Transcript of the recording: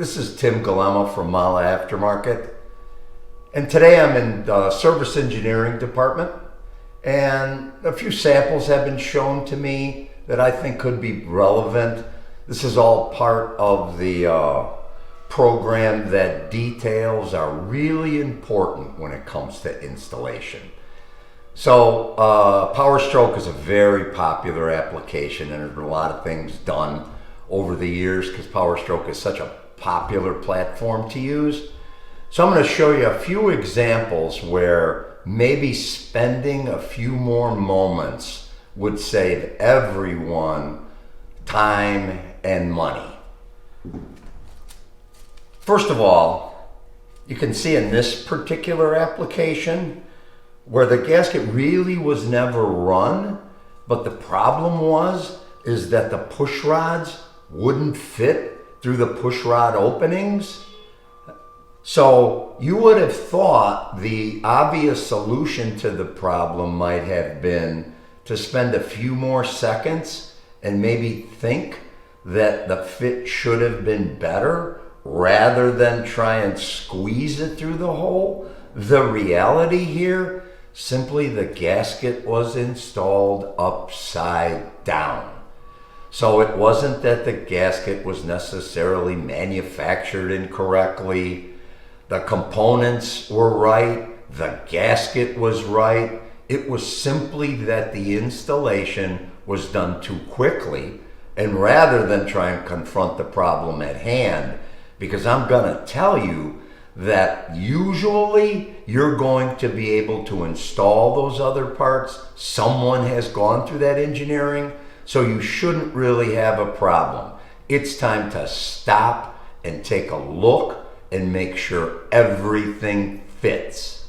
This is Tim Golema from MAHLE Aftermarket, and today I'm in the service engineering department, and a few samples have been shown to me that I think could be relevant. This is all part of the program that details are really important when it comes to installation. So Power Stroke is a very popular application, and there's been a lot of things done over the years because Power Stroke is such a popular platform to use. So I'm going to show you a few examples where maybe spending a few more moments would save everyone time and money. First of all, you can see in this particular application where the gasket really was never run, but the problem is that the push rods wouldn't fit through the push rod openings. So you would have thought the obvious solution to the problem might have been to spend a few more seconds and maybe think that the fit should have been better rather than try and squeeze it through the hole. The reality here, simply the gasket was installed upside down. So it wasn't that the gasket was necessarily manufactured incorrectly. The components were right, the gasket was right. It was simply that the installation was done too quickly, and rather than try and confront the problem at hand, because I'm gonna tell you that usually you're going to be able to install those other parts. Someone has gone through that engineering, so you shouldn't really have a problem. It's time to stop and take a look and make sure everything fits.